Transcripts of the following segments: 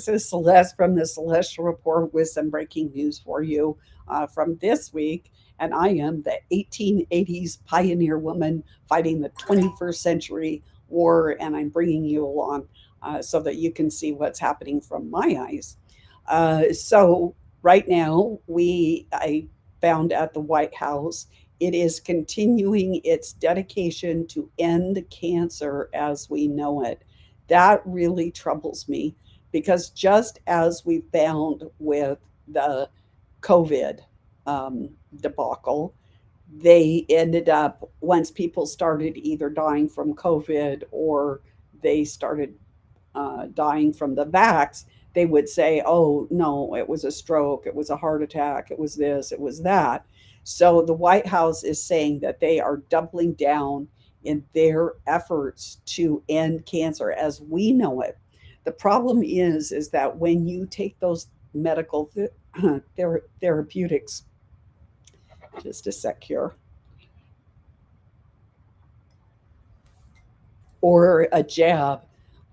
This is Celeste from the Celestial Report with some breaking news for you from this week. And I am the 1880s pioneer woman fighting the 21st century war, and I'm bringing you along so that you can see what's happening from my eyes. So right now, I found at the White House, it is continuing its dedication to end cancer as we know it. That really troubles me because just as we found with the COVID debacle, they ended up, once people started either dying from COVID or they started dying from the vax, they would say, oh, no, it was a stroke, it was a heart attack, it was this, it was that. So the White House is saying that they are doubling down in their efforts to end cancer as we know it. The problem is that when you take those medical therapeutics, just a sec here, or a jab,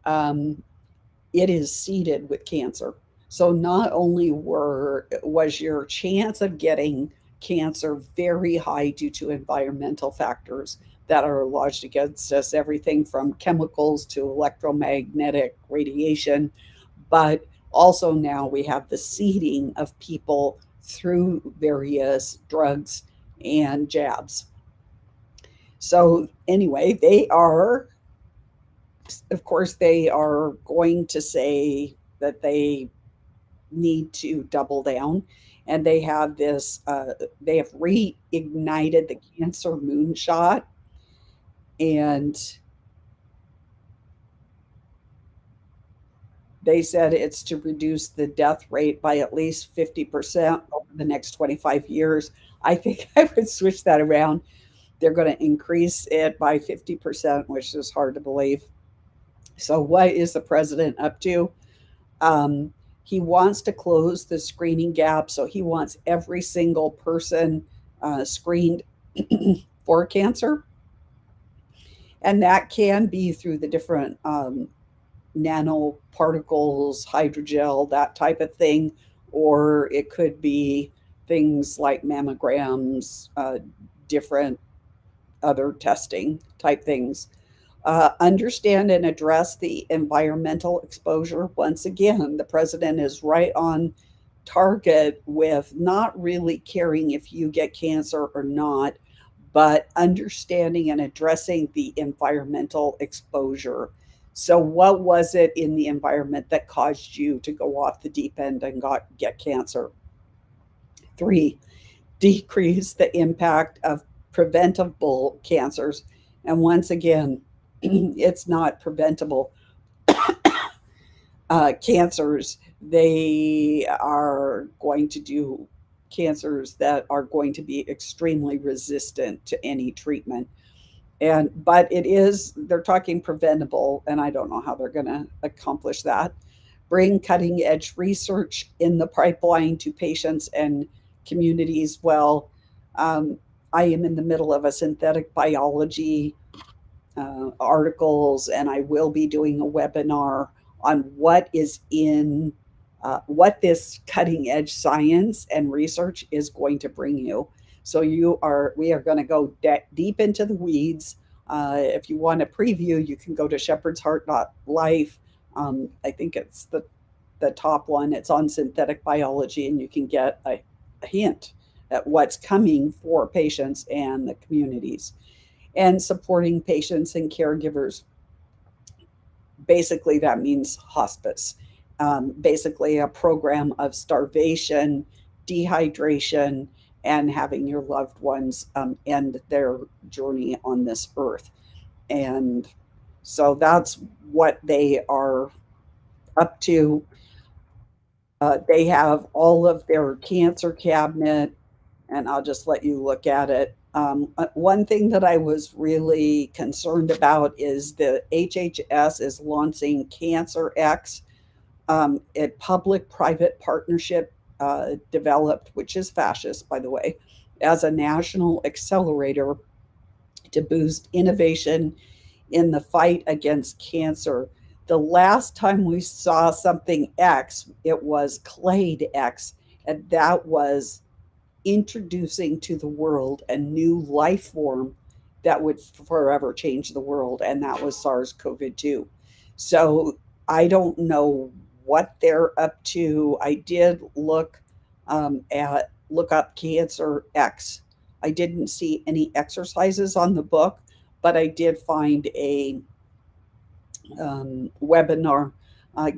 um, it is seeded with cancer. So not only was your chance of getting cancer very high due to environmental factors that are lodged against us, everything from chemicals to electromagnetic radiation, but also now we have the seeding of people through various drugs and jabs. So anyway, of course, they are going to say that they need to double down, and they have reignited the cancer moonshot, and they said it's to reduce the death rate by at least 50% over the next 25 years. I think I would switch that around. They're going to increase it by 50%, which is hard to believe. So, what is the president up to? Um, he wants to close the screening gap. So, he wants every single person screened for cancer. And that can be through the different nanoparticles, hydrogel, that type of thing. Or it could be things like mammograms, different other testing type things. Understand and address the environmental exposure. Once again, the president is right on target with not really caring if you get cancer or not, but understanding and addressing the environmental exposure. So, what was it in the environment that caused you to go off the deep end and get cancer? Three, decrease the impact of preventable cancers. And once again, it's not preventable cancers. They are going to do cancers that are going to be extremely resistant to any treatment. And but it is they're talking preventable, and I don't know how they're going to accomplish that. Bring cutting edge research in the pipeline to patients and communities. Well, um, I am in the middle of a synthetic biology articles, and I will be doing a webinar on what this cutting edge science and research is going to bring you. So we are going to go deep into the weeds. If you want a preview, you can go to shepherdsheart.life. I think it's the top one. It's on synthetic biology, and you can get a hint at what's coming for patients and the communities. And supporting patients and caregivers. Basically, that means hospice. Basically, a program of starvation, dehydration, and having your loved ones end their journey on this earth. And so that's what they are up to. They have all of their cancer cabinet, and I'll just let you look at it. One thing that I was really concerned about is the HHS is launching Cancer X, a public private partnership developed, which is fascist, by the way, as a national accelerator to boost innovation in the fight against cancer. The last time we saw something X, it was Clade X, and that was introducing to the world a new life form that would forever change the world, and that was SARS-CoV-2. So I don't know what they're up to. I did at look up Cancer X. I didn't see any exercises on the book, but I did find a webinar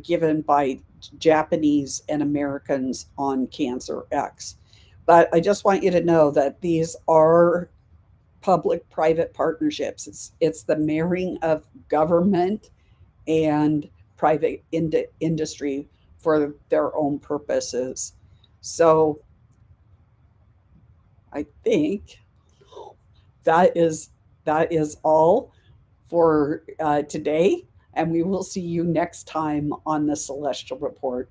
given by Japanese and Americans on Cancer X. But I just want you to know that these are public private partnerships. It's the marrying of government and private industry for their own purposes. So I think that is that is all for today, and we will see you next time on the Celestial Report.